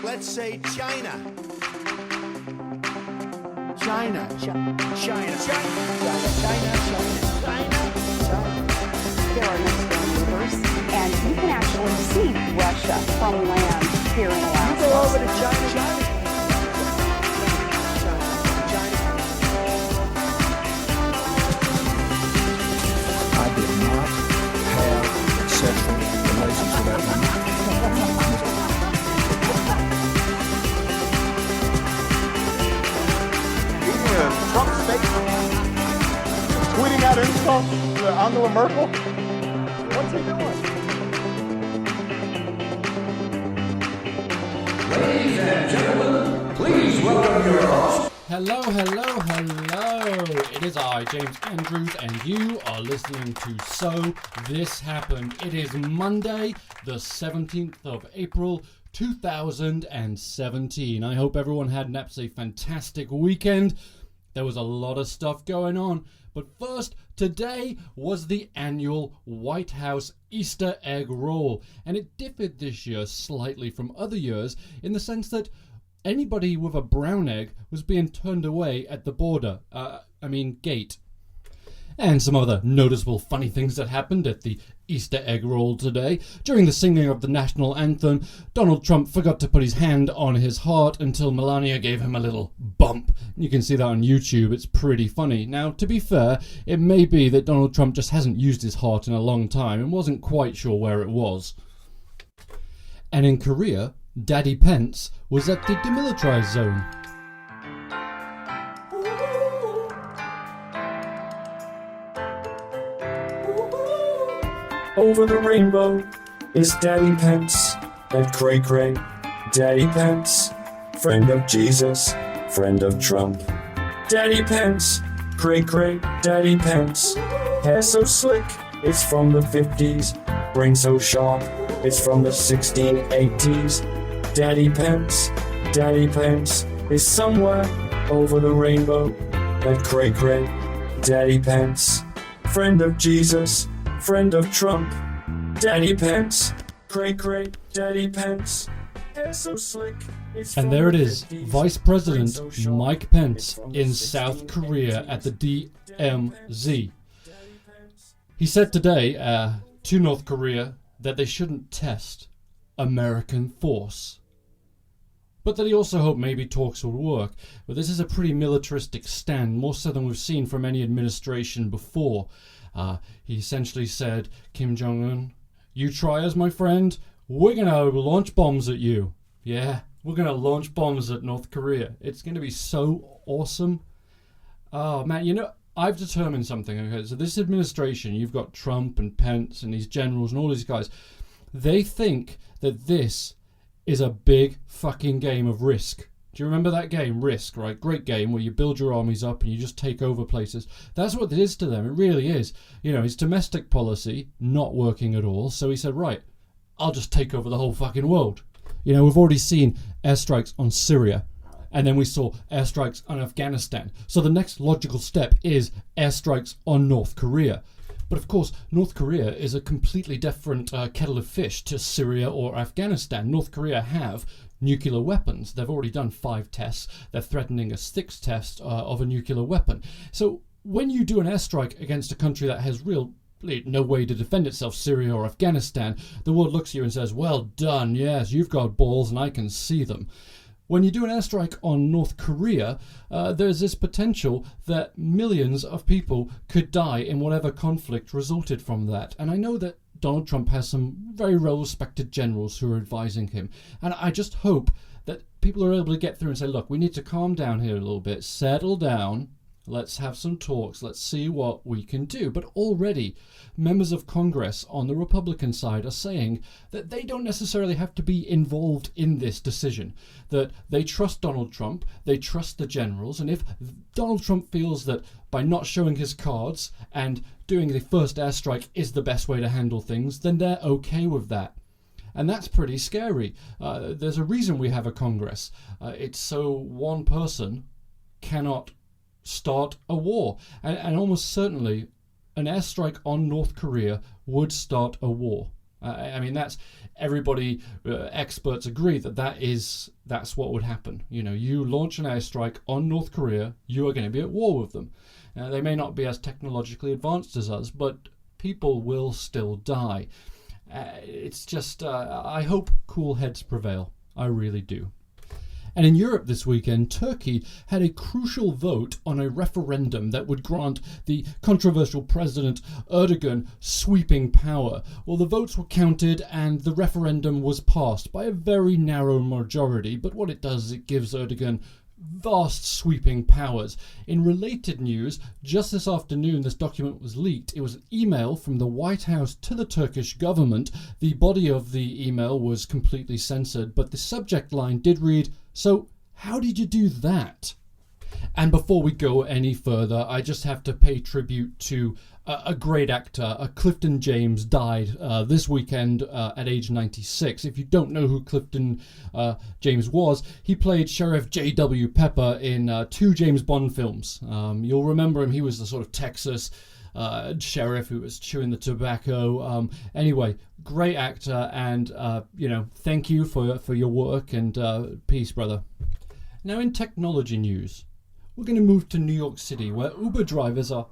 Let's say China. China. China. China. There are next door neighbors, and you can actually see Russia from land here in Alaska. Go over to China. I did not have sexual relations with that woman. Trump statement, tweeting out insults to Angela Merkel. What's he doing? Ladies and gentlemen, please welcome your host. Hello. It is I, James Andrews, and you are listening to So This Happened. It is Monday, the 17th of April, 2017. I hope everyone had an absolutely fantastic weekend. There was a lot of stuff going on. But first, today was the annual White House Easter egg roll. And it differed this year slightly from other years in the sense that anybody with a brown egg was being turned away at the border. Gate. And some other noticeable funny things that happened at the Easter egg roll today. During the singing of the national anthem, Donald Trump forgot to put his hand on his heart until Melania gave him a little bump. You can see that on YouTube. It's pretty funny. Now, to be fair, it may be that Donald Trump just hasn't used his heart in a long time and wasn't quite sure where it was. And in Korea, Daddy Pence was at the demilitarized zone. Over the rainbow is Daddy Pence and Cray Cray. Daddy Pence, friend of Jesus, friend of Trump. Daddy Pence, Cray Cray, Daddy Pence. Hair so slick, it's from the 50s. Brain so sharp, it's from the 1680s. Daddy Pence is somewhere over the rainbow. And Cray Cray, Daddy Pence, friend of Jesus, friend of Trump. Daddy Pence, Cray Cray, Daddy Pence. Hair so slick. And there it is, Vice President Mike Pence in South Korea at the DMZ. He said today to North Korea that they shouldn't test American force. But that he also hoped maybe talks would work. But this is a pretty militaristic stand, more so than we've seen from any administration before. He essentially said, Kim Jong-un, you try us, my friend, we're going to launch bombs at you. Yeah, we're going to launch bombs at North Korea. It's going to be so awesome. Oh, man, you know, I've determined something. Okay, so this administration, you've got Trump and Pence and these generals and all these guys. They think that this is a big fucking game of Risk. Do you remember that game, Risk, right? Great game where you build your armies up and you just take over places. That's what it is to them. It really is. You know, his domestic policy not working at all. So he said, right, I'll just take over the whole fucking world. You know, we've already seen airstrikes on Syria. And then we saw airstrikes on Afghanistan. So the next logical step is airstrikes on North Korea. But of course, North Korea is a completely different kettle of fish to Syria or Afghanistan. North Korea have nuclear weapons. They've already done 5 tests. They're threatening a 6th test of a nuclear weapon. So when you do an airstrike against a country that has no way to defend itself, Syria or Afghanistan, the world looks at you and says, well done, yes, you've got balls and I can see them. When you do an airstrike on North Korea, there's this potential that millions of people could die in whatever conflict resulted from that. And I know that Donald Trump has some very well-respected generals who are advising him. And I just hope that people are able to get through and say, look, we need to calm down here a little bit, settle down, let's have some talks, let's see what we can do. But already, members of Congress on the Republican side are saying that they don't necessarily have to be involved in this decision, that they trust Donald Trump, they trust the generals, and if Donald Trump feels that by not showing his cards and doing the first airstrike is the best way to handle things, then they're okay with that. And that's pretty scary. There's a reason we have a Congress. It's so one person cannot start a war. And almost certainly an airstrike on North Korea would start a war. I mean, everybody, experts agree that's what would happen. You launch an airstrike on North Korea, you are going to be at war with them. They may not be as technologically advanced as us, but people will still die. It's just, I hope cool heads prevail. I really do. And in Europe this weekend, Turkey had a crucial vote on a referendum that would grant the controversial President Erdogan sweeping power. Well, the votes were counted and the referendum was passed by a very narrow majority, but what it does is it gives Erdogan vast sweeping powers. In related news, just this afternoon this document was leaked. It was an email from the White House to the Turkish government. The body of the email was completely censored, but the subject line did read, "So, how did you do that?" And before we go any further, I just have to pay tribute to a great actor. Clifton James died this weekend at age 96. If you don't know who Clifton James was, he played Sheriff J.W. Pepper in 2 James Bond films. You'll remember him. He was the sort of Texas sheriff who was chewing the tobacco. Anyway, great actor, and thank you for your work, and peace, brother. Now, in technology news, we're going to move to New York City, where Uber drivers are...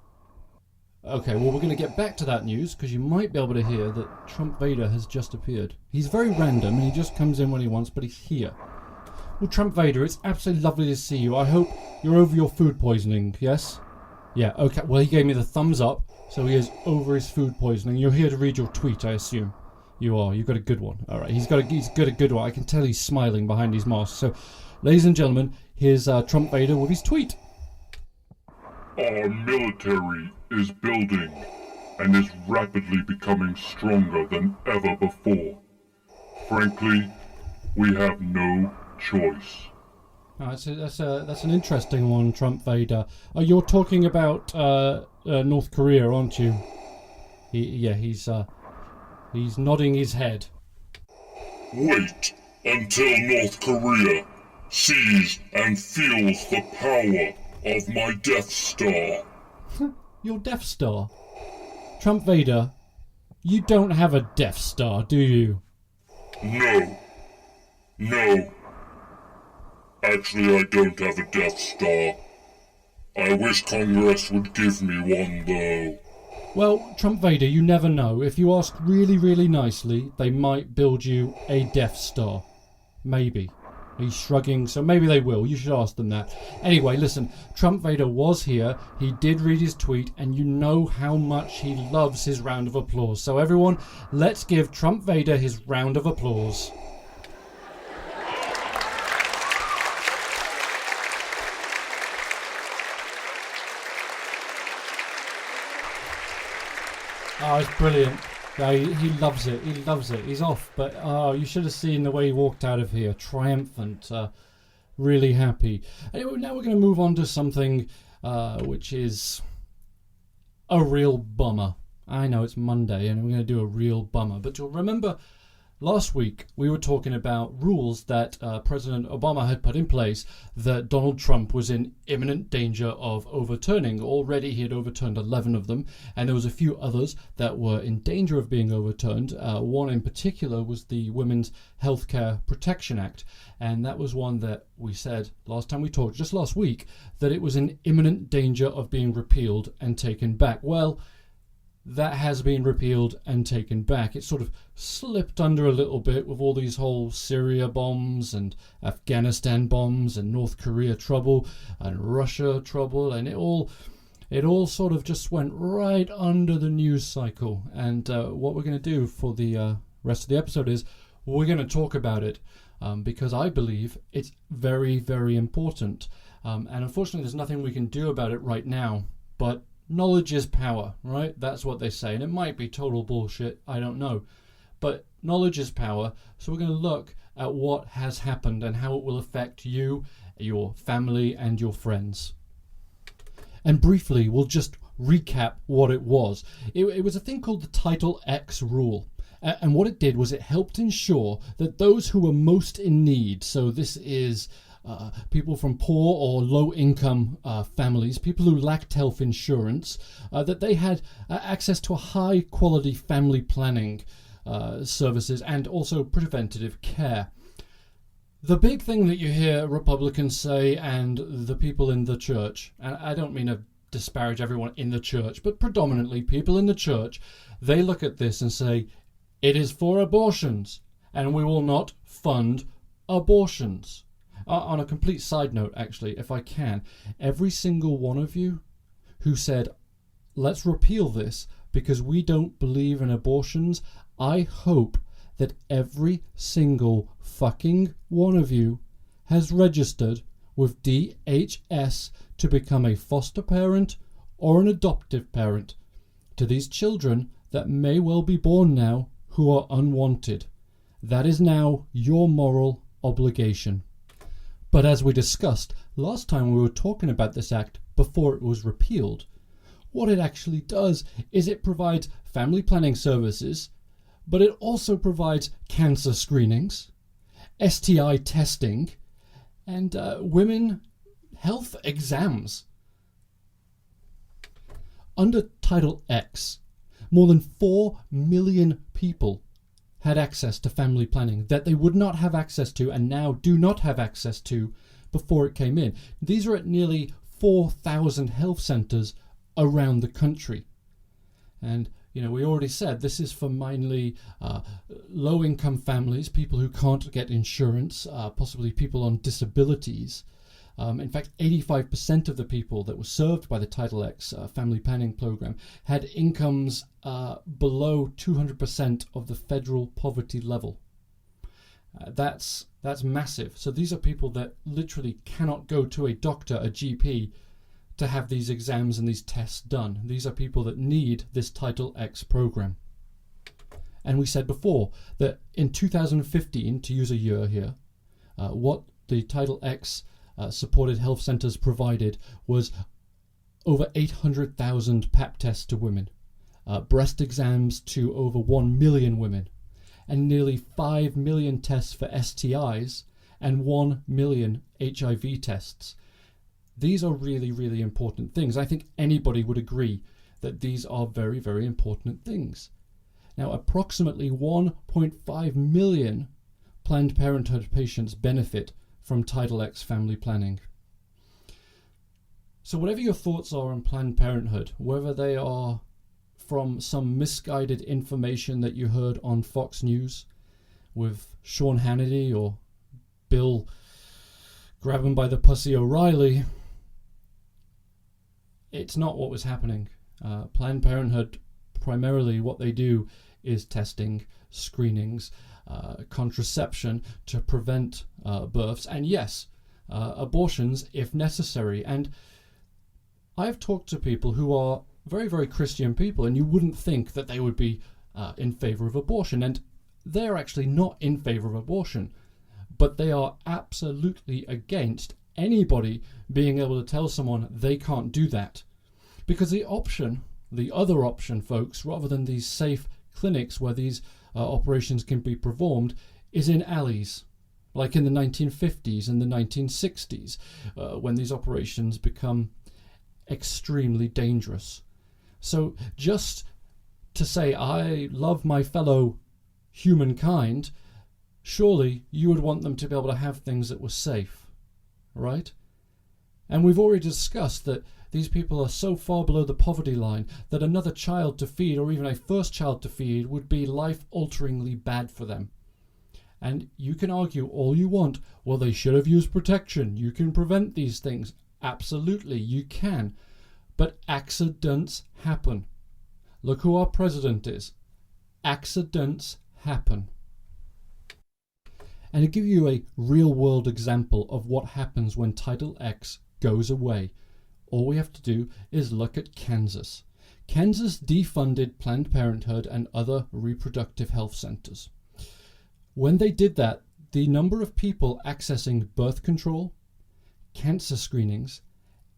Okay, well, we're going to get back to that news, because you might be able to hear that Trump Vader has just appeared. He's very random, and he just comes in when he wants, but he's here. Well, Trump Vader, it's absolutely lovely to see you. I hope you're over your food poisoning, yes? Yeah, okay. Well, he gave me the thumbs up, so he is over his food poisoning. You're here to read your tweet, I assume. You are. You've got a good one. All right, he's got a good one. I can tell he's smiling behind his mask. So, ladies and gentlemen, here's Trump Vader with his tweet. Our military is building and is rapidly becoming stronger than ever before. Frankly, we have no choice. Oh, that's an interesting one, Trump Vader. You're talking about North Korea, aren't you? He's nodding his head. Wait until North Korea sees and feels the power of my Death Star. Your Death Star? Trump Vader, you don't have a Death Star, do you? No. Actually, I don't have a Death Star. I wish Congress would give me one, though. Well, Trump Vader, you never know. If you ask really, really nicely, they might build you a Death Star. Maybe. He's shrugging, so maybe they will. You should ask them that. Anyway, listen, Trump Vader was here. He did read his tweet, and you know how much he loves his round of applause. So everyone, let's give Trump Vader his round of applause. Oh, it's brilliant. He loves it. He loves it. He's off. But you should have seen the way he walked out of here. Triumphant. Really happy. Anyway, now we're going to move on to something which is a real bummer. I know it's Monday and we're going to do a real bummer. But you'll remember last week we were talking about rules that President Obama had put in place that Donald Trump was in imminent danger of overturning. Already he had overturned 11 of them, and there was a few others that were in danger of being overturned. One in particular was the Women's Healthcare Protection Act, and that was one that we said last time we talked, just last week, that it was in imminent danger of being repealed and taken back. Well, that has been repealed and taken back. It sort of slipped under a little bit with all these whole Syria bombs and Afghanistan bombs and North Korea trouble and Russia trouble, and it all sort of just went right under the news cycle. And what we're going to do for the rest of the episode is we're going to talk about it because I believe it's very, very important. And unfortunately, there's nothing we can do about it right now, but knowledge is power, right? That's what they say. And it might be total bullshit, I don't know. But knowledge is power. So we're going to look at what has happened and how it will affect you, your family, and your friends. And briefly, we'll just recap what it was. It was a thing called the Title X rule. And what it did was it helped ensure that those who were most in need, so this is people from poor or low-income families, people who lacked health insurance, that they had access to a high-quality family planning services and also preventative care. The big thing that you hear Republicans say, and the people in the church, and I don't mean to disparage everyone in the church, but predominantly people in the church, they look at this and say, it is for abortions, and we will not fund abortions. On a complete side note, actually, if I can, every single one of you who said, let's repeal this because we don't believe in abortions, I hope that every single fucking one of you has registered with DHS to become a foster parent or an adoptive parent to these children that may well be born now who are unwanted. That is now your moral obligation. But as we discussed last time we were talking about this act before it was repealed, what it actually does is it provides family planning services, but it also provides cancer screenings, STI testing, and women health exams. Under Title X, more than 4 million people had access to family planning that they would not have access to and now do not have access to before it came in. These are at nearly 4,000 health centres around the country. And we already said this is for mainly low-income families, people who can't get insurance, possibly people on disabilities. In fact, 85% of the people that were served by the Title X family planning program had incomes below 200% of the federal poverty level. That's massive. So these are people that literally cannot go to a doctor, a GP, to have these exams and these tests done. These are people that need this Title X program. And we said before that in 2015, to use a year here, what the Title X supported health centres provided was over 800,000 Pap tests to women, breast exams to over 1 million women, and nearly 5 million tests for STIs and 1 million HIV tests. These are really, really important things. I think anybody would agree that these are very, very important things. Now, approximately 1.5 million Planned Parenthood patients benefit from Title X family planning. So whatever your thoughts are on Planned Parenthood, whether they are from some misguided information that you heard on Fox News with Sean Hannity or Bill grab him by the pussy O'Reilly, it's not what was happening. Planned Parenthood, primarily what they do is testing, screenings, contraception to prevent births, and yes, abortions if necessary. And I've talked to people who are very, very Christian people, and you wouldn't think that they would be in favor of abortion, and they're actually not in favor of abortion, but they are absolutely against anybody being able to tell someone they can't do that. Because the other option, folks, rather than these safe clinics where these operations can be performed, is in alleys, like in the 1950s and the 1960s, when these operations become extremely dangerous. So just to say, I love my fellow humankind, surely you would want them to be able to have things that were safe, right? And we've already discussed that these people are so far below the poverty line that another child to feed, or even a first child to feed, would be life-alteringly bad for them. And you can argue all you want, well, they should have used protection. You can prevent these things. Absolutely, you can. But accidents happen. Look who our president is. Accidents happen. And to give you a real-world example of what happens when Title X goes away, all we have to do is look at Kansas. Kansas defunded Planned Parenthood and other reproductive health centers. When they did that, the number of people accessing birth control, cancer screenings,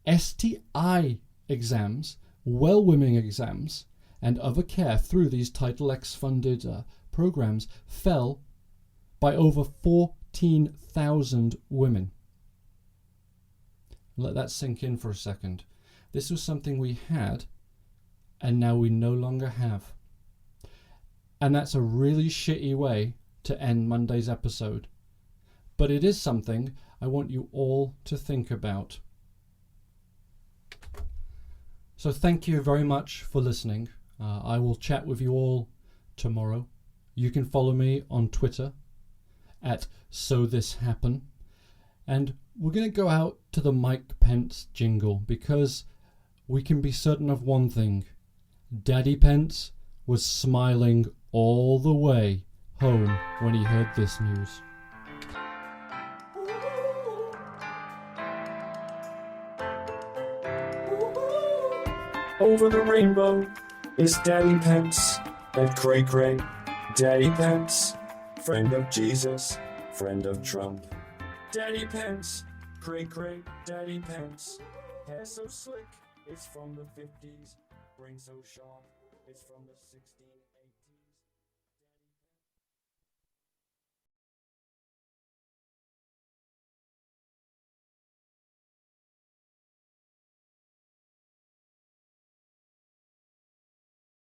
STI exams, well-women exams, and other care through these Title X funded programs fell by over 14,000 women. Let that sink in for a second. This was something we had, and now we no longer have. And that's a really shitty way to end Monday's episode. But it is something I want you all to think about. So thank you very much for listening. I will chat with you all tomorrow. You can follow me on Twitter at SoThisHappen. And we're going to go out to the Mike Pence jingle because we can be certain of one thing. Daddy Pence was smiling all the way home when he heard this news. Over the rainbow is Daddy Pence and Cray Cray. Daddy Pence, friend of Jesus, friend of Trump. Daddy Pence, Cray Cray, Daddy Pence. Hair so slick, it's from the 50s. Brain so sharp, it's from the 60s.